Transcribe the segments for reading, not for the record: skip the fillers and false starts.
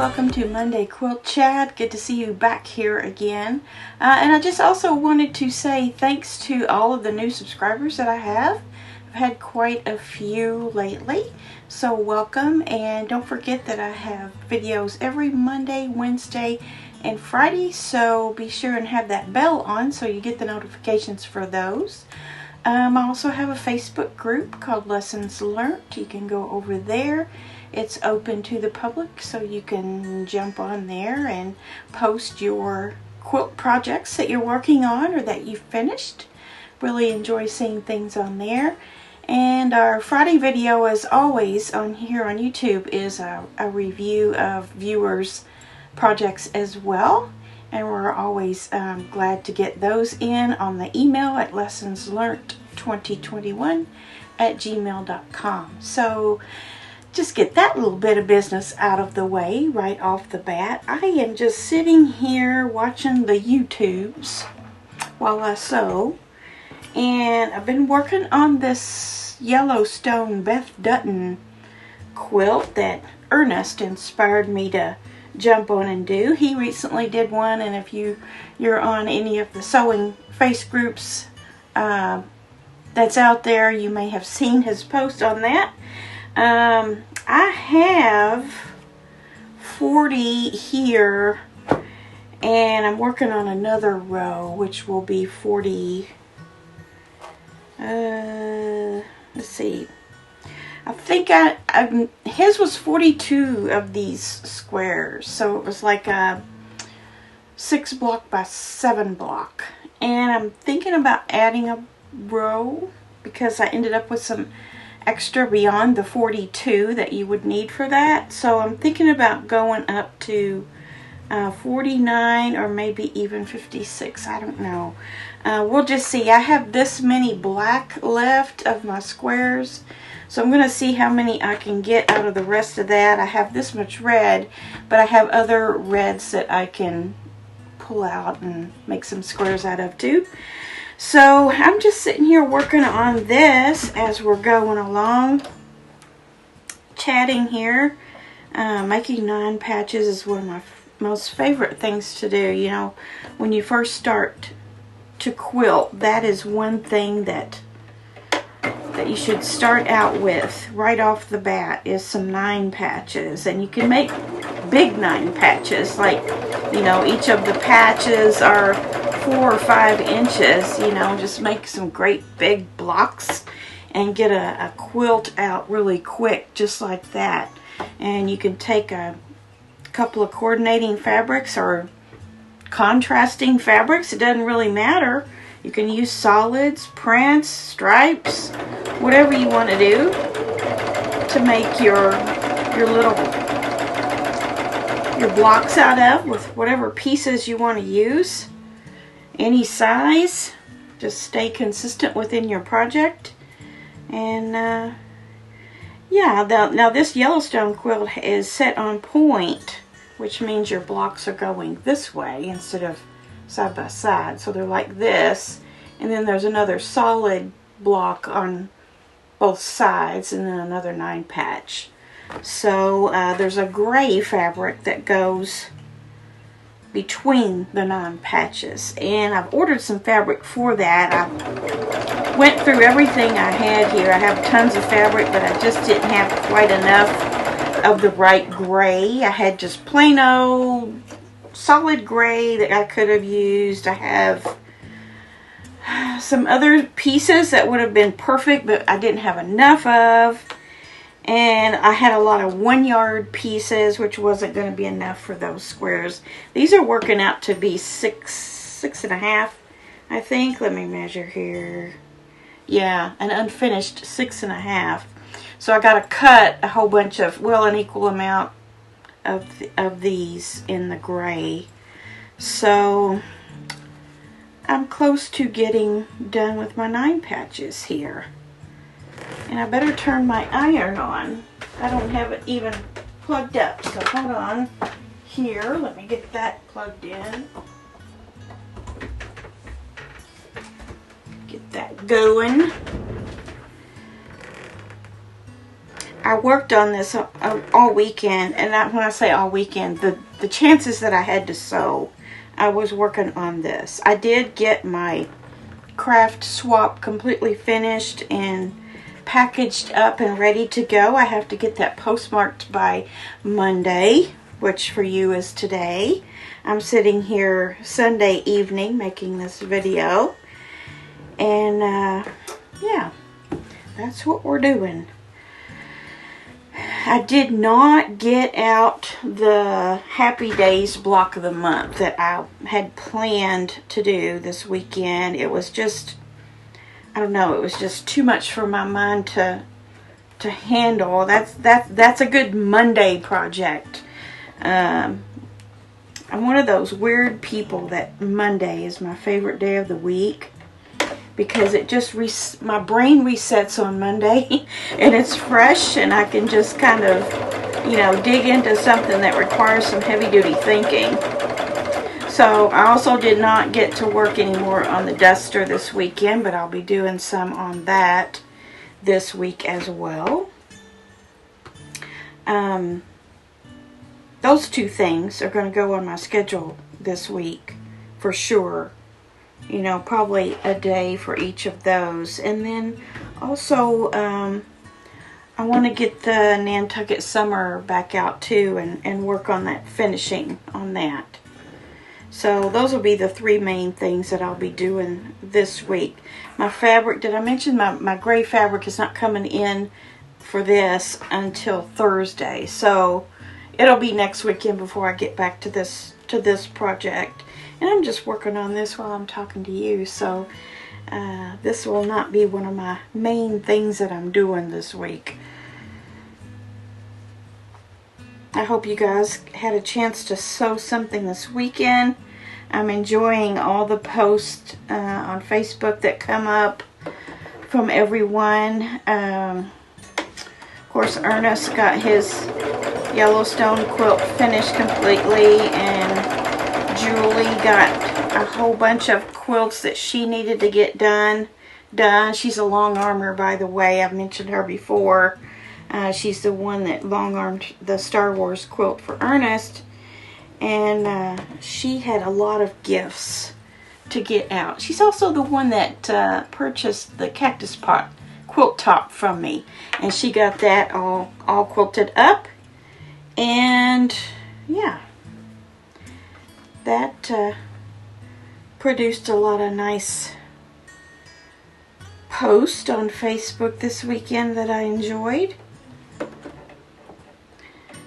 welcome to Monday Quilt Chat. Good to see you back here again. And I just also wanted to say thanks to all of the new subscribers that I have. I've had quite a few lately, so welcome. And don't forget that I have videos every Monday, Wednesday, and Friday, so be sure and have that bell on so you get the notifications for those. I also have a Facebook group called Lessons Learned. You can go over there. It's open to the public, so you can jump on there and post your quilt projects that you're working on or that you've finished. Really enjoy seeing things on there. And our Friday video, as always, on here on YouTube is a review of viewers' projects as well. And we're always glad to get those in on the email at lessonslearnt2021@gmail.com. So just get that little bit of business out of the way right off the bat. I am just sitting here watching the YouTubes while I sew. And I've been working on this Yellowstone Beth Dutton quilt that Ernest inspired me to jump on and do. He recently did one, and if you're on any of the sewing face groups that's out there, you may have seen his post on that. I have 40 here, and I'm working on another row, which will be 40. Let's see. I think his was 42 of these squares, so it was like a 6 block by 7 block. And I'm thinking about adding a row because I ended up with some extra beyond the 42 that you would need for that. So I'm thinking about going up to 49 or maybe even 56. I don't know. We'll just see. I have this many black left of my squares, so I'm going to see how many I can get out of the rest of that. I have this much red, but I have other reds that I can pull out and make some squares out of too. So I'm just sitting here working on this as we're going along, chatting here. Making 9 patches is one of my most favorite things to do. You know, when you first start to quilt, that is one thing that you should start out with right off the bat is some 9 patches. And you can make big 9 patches, like, you know, each of the patches are 4 or 5 inches. You know, just make some great big blocks and get a quilt out really quick, just like that. And you can take a couple of coordinating fabrics or contrasting fabrics. It doesn't really matter. You can use solids, prints, stripes, whatever you want to do to make your blocks out of, with whatever pieces you want to use. Any size. Just stay consistent within your project. And yeah, now this Yellowstone quilt is set on point, which means your blocks are going this way instead of side by side. So they're like this, and then there's another solid block on both sides, and then another 9 patch. So there's a gray fabric that goes between the 9 patches, and I've ordered some fabric for that. I went through everything I had here. I have tons of fabric, but I just didn't have quite enough of the right gray. I had just plain old solid gray that I could have used. I have some other pieces that would have been perfect, but I didn't have enough of. And I had a lot of 1-yard pieces, which wasn't going to be enough for those squares. These are working out to be 6.5, I think. Let me measure here. Yeah, an unfinished 6.5. So I got to cut a whole bunch of, well, an equal amount of these in the gray. So I'm close to getting done with my 9 patches here. And I better turn my iron on. I don't have it even plugged up, so hold on. Here, let me get that plugged in. Get that going. I worked on this all weekend, and when I say all weekend, the chances that I had to sew, I was working on this. I did get my craft swap completely finished and packaged up and ready to go. I have to get that postmarked by Monday, which for you is today. I'm sitting here Sunday evening making this video, and yeah, that's what we're doing. I did not get out the Happy Days block of the month that I had planned to do this weekend. It was just, I don't know, it was just too much for my mind to handle. That's a good Monday project. I'm one of those weird people that Monday is my favorite day of the week, because it just my brain resets on Monday and it's fresh, and I can just kind of, you know, dig into something that requires some heavy-duty thinking. So I also did not get to work anymore on the duster this weekend, but I'll be doing some on that this week as well. Those two things are going to go on my schedule this week for sure. You know, probably a day for each of those. And then also, I want to get the Nantucket Summer back out too, and work on that, finishing on that. So those will be the three main things that I'll be doing this week. My fabric, did I mention my gray fabric is not coming in for this until Thursday. So it'll be next weekend before I get back to this project. And I'm just working on this while I'm talking to you, so this will not be one of my main things that I'm doing this week. I hope you guys had a chance to sew something this weekend. I'm enjoying all the posts on Facebook that come up from everyone. Of course, Ernest got his Yellowstone quilt finished completely, and Julie got a whole bunch of quilts that she needed to get done. She's a long armer, by the way. I've mentioned her before. She's the one that long armed the Star Wars quilt for Ernest. And she had a lot of gifts to get out. She's also the one that purchased the cactus pot quilt top from me. And she got that all quilted up. And yeah, that produced a lot of nice posts on Facebook this weekend that I enjoyed.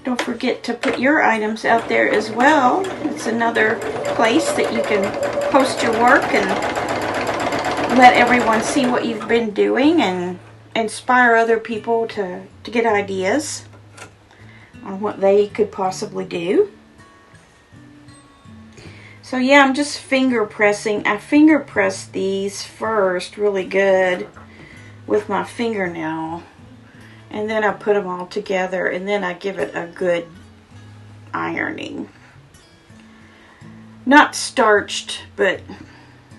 Don't forget to put your items out there as well. It's another place that you can post your work and let everyone see what you've been doing, and inspire other people to get ideas on what they could possibly do. So yeah, I'm just finger pressing. I finger pressed these first really good with my fingernail. And then I put them all together, and then I give it a good ironing. Not starched, but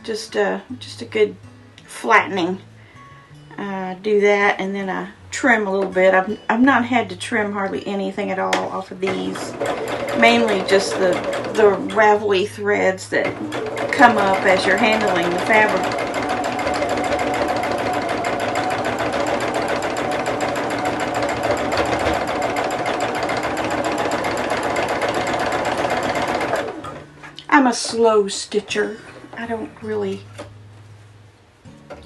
just a good flattening. Do that, and then I trim a little bit. I've not had to trim hardly anything at all off of these. Mainly just the ravelly threads that come up as you're handling the fabric. I'm a slow stitcher. I don't really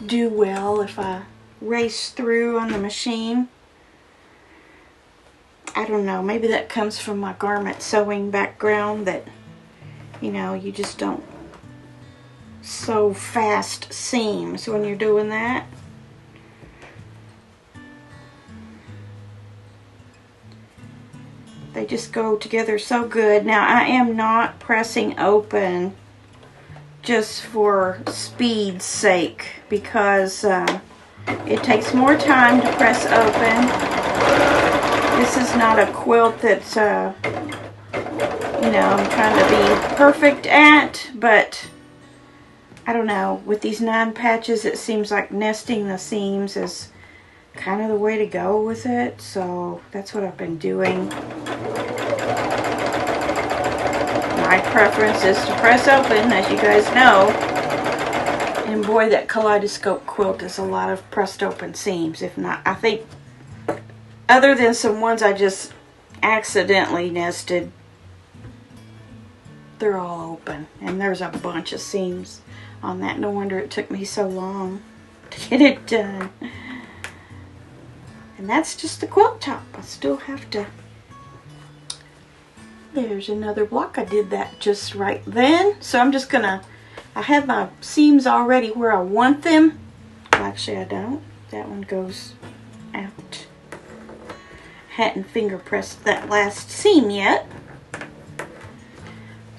do well if I race through on the machine. I don't know, maybe that comes from my garment sewing background, that, you know, you just don't sew fast seams when you're doing that. They just go together so good. Now, I am not pressing open just for speed's sake, because it takes more time to press open. This is not a quilt that's, you know, I'm trying to be perfect at, but I don't know, with these 9 patches, it seems like nesting the seams is kind of the way to go with it, so that's what I've been doing. My preference is to press open, as you guys know. And boy, that kaleidoscope quilt is a lot of pressed open seams. If not, I think, other than some ones I just accidentally nested, they're all open. And there's a bunch of seams on that. No wonder it took me so long to get it done. And that's just the quilt top. I still have to... There's another block. I did that just right then. So I'm just gonna... I have my seams already where I want them. Well, actually I don't. That one goes out. Hadn't finger pressed that last seam yet.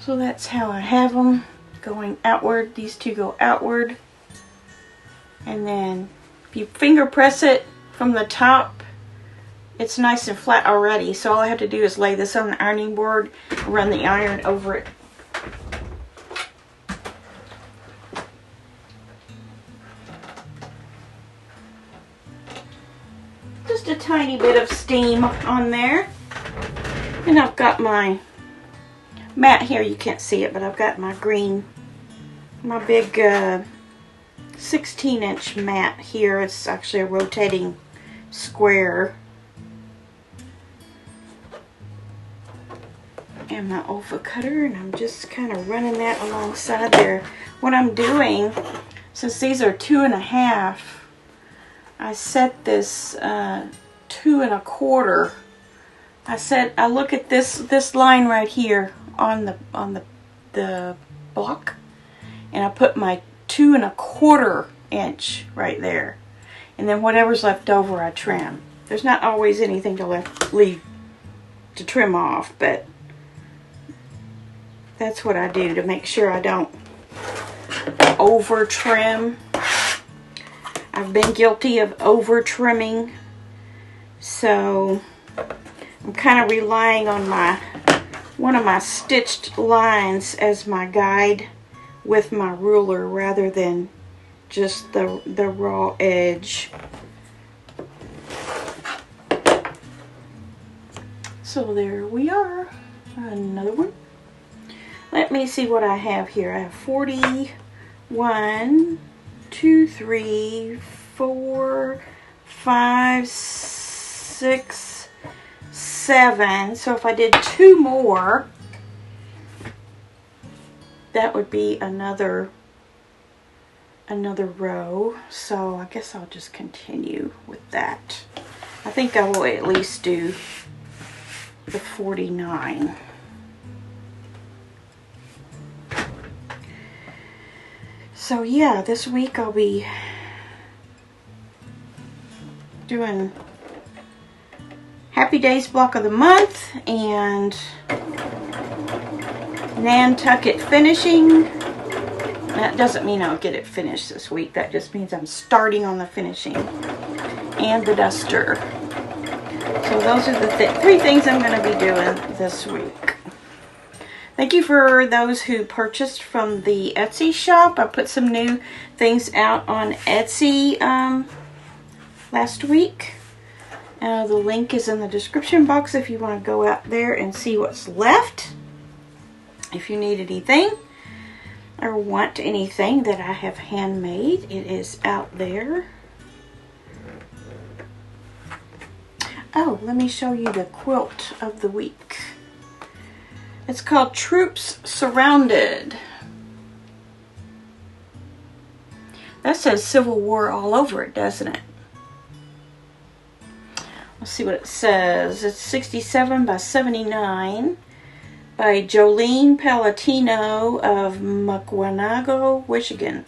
So that's how I have them going outward. These two go outward. And then if you finger press it from the top, it's nice and flat already. So all I have to do is lay this on the ironing board and run the iron over it. Just a tiny bit of steam on there. And I've got my mat here. You can't see it, but I've got my green, my big 16-inch mat here. It's actually a rotating square. And my Olfa cutter, and I'm just kind of running that alongside there. What I'm doing, since these are 2.5, I set this 2 1/4. I look at this line right here on the block, and I put my 2 1/4 inch right there, and then whatever's left over I trim. There's not always anything to leave to trim off, but that's what I do to make sure I don't over trim. I've been guilty of over trimming, so I'm kind of relying on one of my stitched lines as my guide with my ruler rather than just the raw edge. So there we are. Another one. Let me see what I have here. I have 41, 2, 3, 4, 5, 6, 7. So if I did 2 more, that would be another row. So I guess I'll just continue with that. I think I will at least do the 49. So yeah, this week I'll be doing Happy Days block of the month and Nantucket finishing. That doesn't mean I'll get it finished this week. That just means I'm starting on the finishing and the duster. So those are the 3 things I'm going to be doing this week. Thank you for those who purchased from the Etsy shop. I put some new things out on Etsy last week. The link is in the description box if you want to go out there and see what's left. If you need anything or want anything that I have handmade, it is out there. Oh, let me show you the quilt of the week. It's called Troops Surrounded. That says Civil War all over it, doesn't it? Let's see what it says. It's 67 by 79 by Jolene Palatino of Mukwonago, Michigan.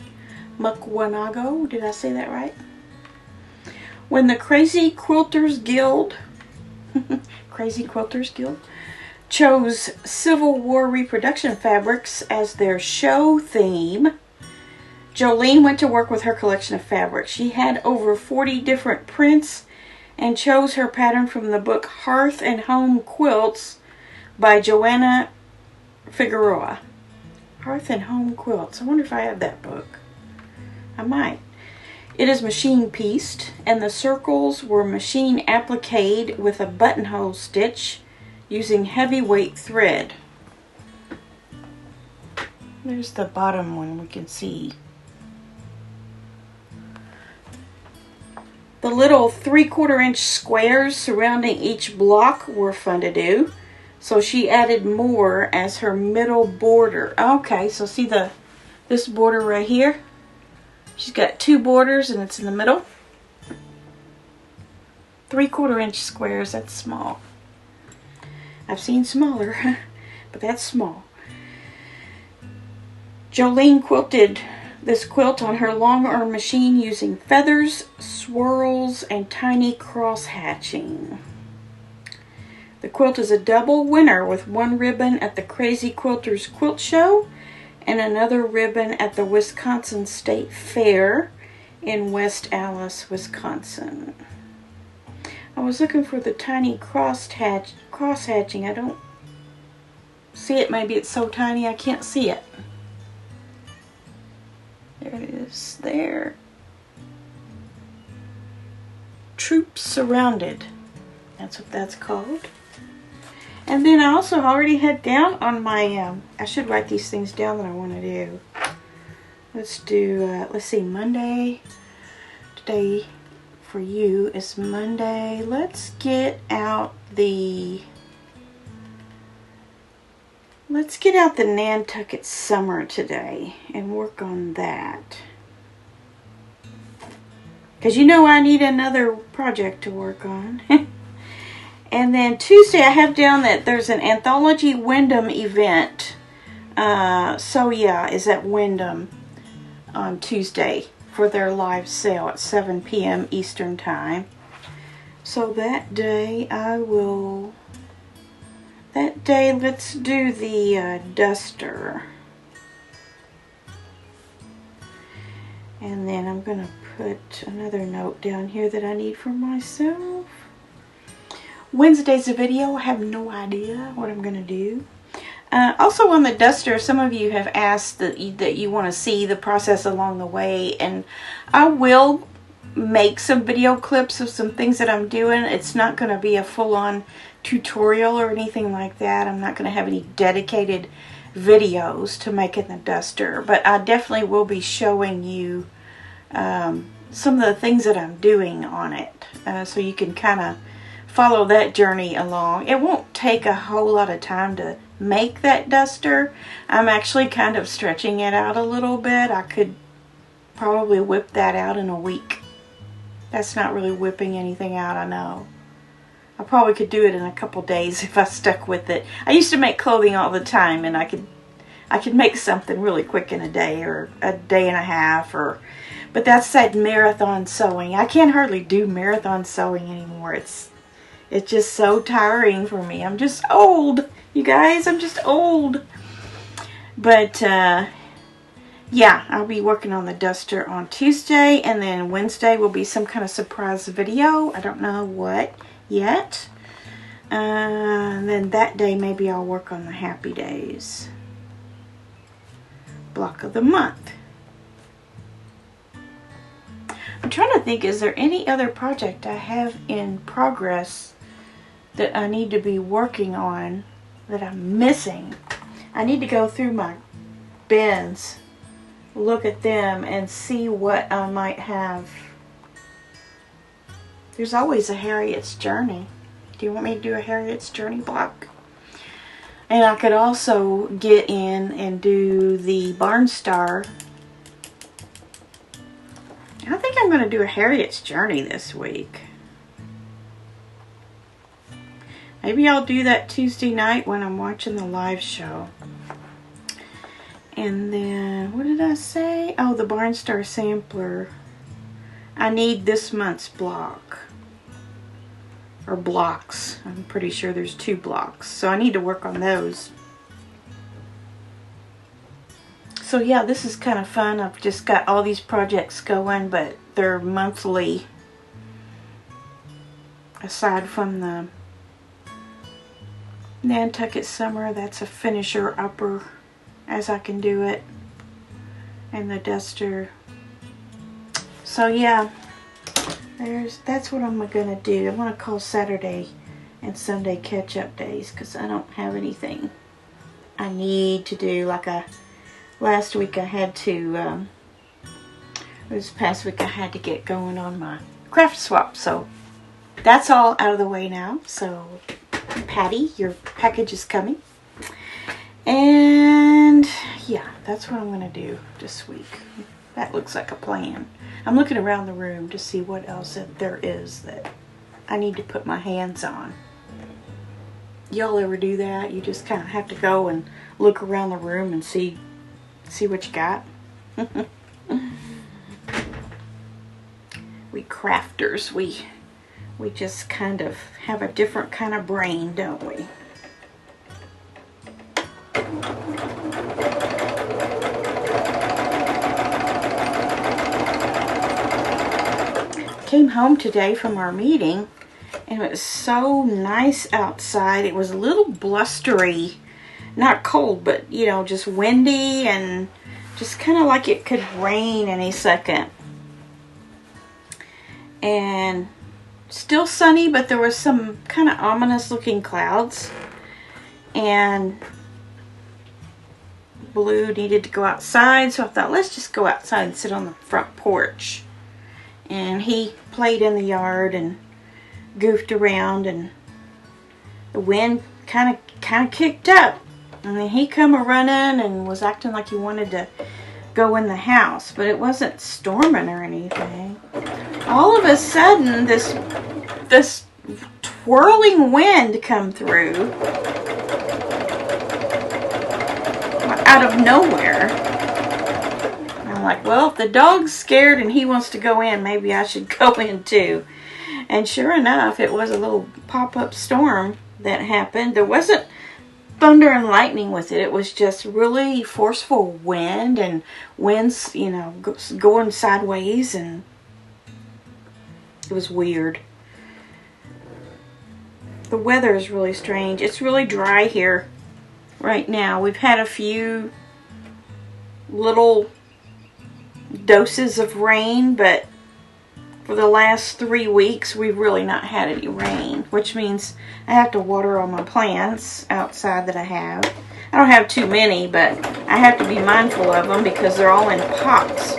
Mukwonago, did I say that right? When the Crazy Quilters Guild chose Civil War reproduction fabrics as their show theme, Jolene went to work with her collection of fabrics. She had over 40 different prints and chose her pattern from the book Hearth and Home Quilts by Joanna Figueroa. Hearth and Home Quilts. I wonder if I have that book. I might. It is machine pieced, and the circles were machine appliqued with a buttonhole stitch using heavyweight thread. There's the bottom one we can see. The little 3/4 inch squares surrounding each block were fun to do. So she added more as her middle border. Okay, so see this border right here? She's got 2 borders and it's in the middle. 3/4 inch squares, that's small. I've seen smaller, but that's small. Jolene quilted this quilt on her long arm machine using feathers, swirls, and tiny cross hatching. The quilt is a double winner with 1 ribbon at the Crazy Quilters Quilt Show and another ribbon at the Wisconsin State Fair in West Allis, Wisconsin. I was looking for the tiny cross hatching. I don't see it. Maybe it's so tiny I can't see it. There it is. There. Troops Surrounded. That's what that's called. And then I also already had down on my, I should write these things down that I want to do. Let's do, let's see, Monday. Today for you is Monday. Let's get out the Nantucket Summer today and work on that. Because you know I need another project to work on. And then Tuesday I have down that there's an Anthology Wyndham event. So yeah, is at Wyndham on Tuesday for their live sale at 7 p.m. Eastern Time. So that day let's do the duster. And then I'm going to put another note down here that I need for myself. Wednesday's video, I have no idea what I'm going to do. Also on the duster, some of you have asked that you want to see the process along the way, and I will make some video clips of some things that I'm doing. It's not going to be a full-on tutorial or anything like that. I'm not going to have any dedicated videos to making the duster, but I definitely will be showing you some of the things that I'm doing on it, so you can kind of follow that journey along. It won't take a whole lot of time to make that duster. I'm actually kind of stretching it out a little bit. I could probably whip that out in a week. That's not really whipping anything out, I know. I probably could do it in a couple days if I stuck with it. I used to make clothing all the time, and I could make something really quick in a day or a day and a half, but that's that marathon sewing. I can't hardly do marathon sewing anymore. It's just so tiring for me. I'm just old, you guys. I'm just old. But yeah, I'll be working on the duster on Tuesday, and then Wednesday will be some kind of surprise video. I don't know what yet. And then that day maybe I'll work on the Happy Days block of the month. I'm trying to think, is there any other project I have in progress that I need to be working on that I'm missing? I need to go through my bins, look at them, and see what I might have. There's always a Harriet's Journey. Do you want me to do a Harriet's Journey block? And I could also get in and do the Barnstar. I think I'm going to do a Harriet's Journey this week. Maybe I'll do that Tuesday night when I'm watching the live show. And then, what did I say? Oh, the Barnstar sampler. I need this month's block. Or blocks. I'm pretty sure there's 2 blocks. So I need to work on those. So yeah, this is kind of fun. I've just got all these projects going, but they're monthly. Aside from the Nantucket Summer, that's a finisher upper as I can do it. And the duster. So yeah, that's what I'm gonna do. I'm gonna call Saturday and Sunday catch-up days because I don't have anything I need to do. Like last week I had to, this past week I had to get going on my craft swap. So that's all out of the way now. So Patty, your package is coming. And yeah, that's what I'm gonna do this week. That looks like a plan. I'm looking around the room to see what else there is that I need to put my hands on. Y'all ever do that? You just kind of have to go and look around the room and see what you got. We crafters, we just kind of have a different kind of brain, don't we? Came home today from our meeting and it was so nice outside. It was a little blustery, not cold, but you know, just windy and just kind of like it could rain any second. And still sunny, but there was some kind of ominous looking clouds. And Blue needed to go outside, so I thought, let's just go outside and sit on the front porch. And he played in the yard and goofed around, and the wind kind of kicked up. And then he come a-running and was acting like he wanted to go in the house, but it wasn't storming or anything. All of a sudden, this twirling wind come through out of nowhere. I'm like, well, if the dog's scared and he wants to go in, maybe I should go in too. And sure enough, it was a little pop-up storm that happened. There wasn't thunder and lightning with it. It was just really forceful wind, and winds, you know, going sideways, and it was weird. The weather is really strange. It's really dry here right now. We've had a few little doses of rain, but for the last 3 weeks we've really not had any rain, which means I have to water all my plants outside that I have. I don't have too many, but I have to be mindful of them because they're all in pots.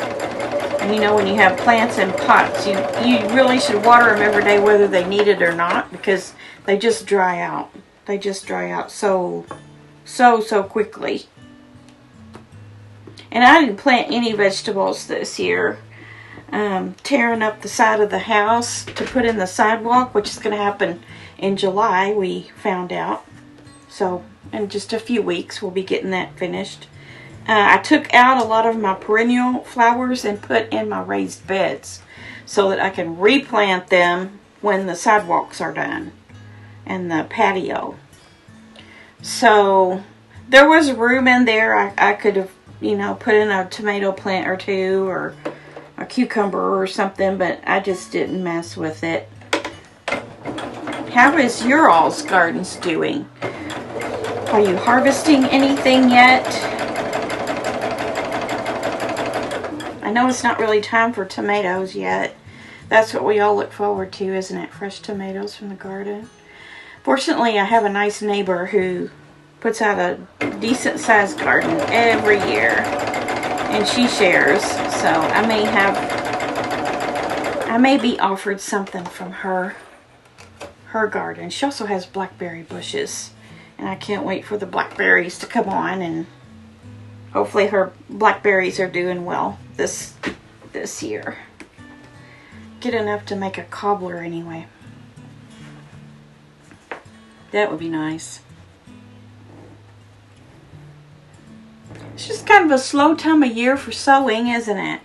And you know, when you have plants in pots, you really should water them every day whether they need it or not, because they just dry out. They just dry out so quickly. And I didn't plant any vegetables this year. Tearing up the side of the house to put in the sidewalk, which is going to happen in July, we found out. So in just a few weeks we'll be getting that finished. I took out a lot of my perennial flowers and put in my raised beds so that I can replant them when the sidewalks are done and the patio. So there was room in there. I could have, you know, put in a tomato plant or two, or a cucumber or something, but I just didn't mess with it. How is your all's gardens doing? Are you harvesting anything yet? I know it's not really time for tomatoes yet. That's what we all look forward to, isn't it? Fresh tomatoes from the garden. Fortunately, I have a nice neighbor who puts out a decent sized garden every year, and she shares, so I may be offered something from her garden. She also has blackberry bushes, and I can't wait for the blackberries to come on, and hopefully her blackberries are doing well this year. Get enough to make a cobbler anyway. That would be nice. It's just kind of a slow time of year for sewing, isn't it?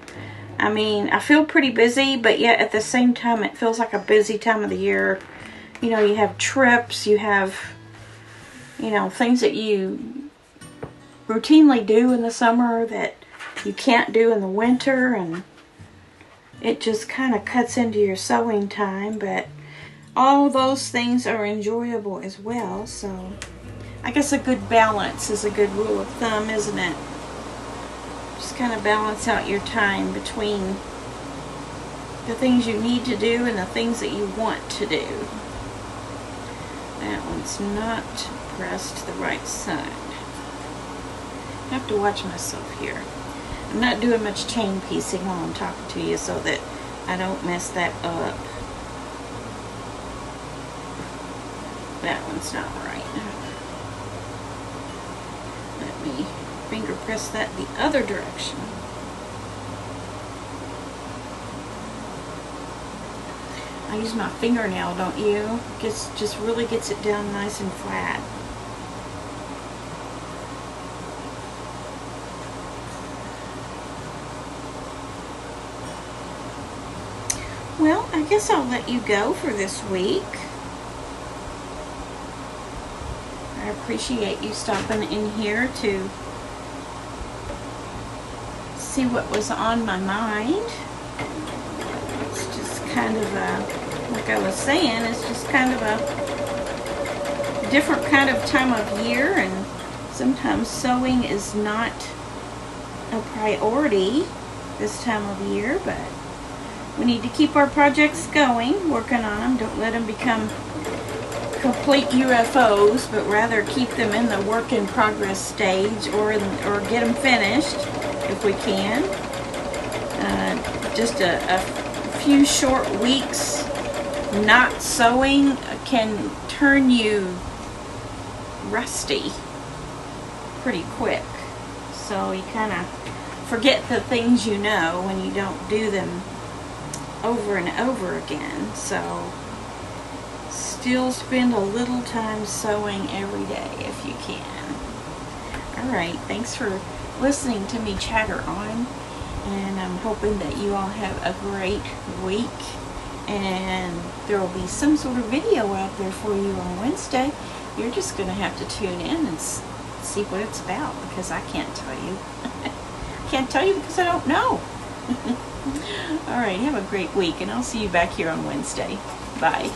I mean, I feel pretty busy, but yet at the same time it feels like a busy time of the year. You know, you have trips, you have, you know, things that you routinely do in the summer that you can't do in the winter, and it just kind of cuts into your sewing time, but all those things are enjoyable as well, so I guess a good balance is a good rule of thumb, isn't it? Just kind of balance out your time between the things you need to do and the things that you want to do. That one's not pressed the right side. I have to watch myself here. I'm not doing much chain piecing while I'm talking to you so that I don't mess that up. That one's not right. Let me finger press that the other direction. I use my fingernail, don't you? Just really gets it down nice and flat. Well, I guess I'll let you go for this week. I appreciate you stopping in here to see what was on my mind. It's just kind of a, like I was saying, it's just kind of a different kind of time of year, and sometimes sewing is not a priority this time of year, but we need to keep our projects going, working on them. Don't let them become complete UFOs, but rather keep them in the work in progress stage, or get them finished if we can. Just a few short weeks not sewing can turn you rusty pretty quick. So you kind of forget the things you know when you don't do them over and over again. So still spend a little time sewing every day if you can. Alright, thanks for listening to me chatter on, and I'm hoping that you all have a great week, and there will be some sort of video out there for you on Wednesday. You're just going to have to tune in and see what it's about, because I can't tell you. I can't tell you because I don't know. Alright, have a great week, and I'll see you back here on Wednesday. Bye.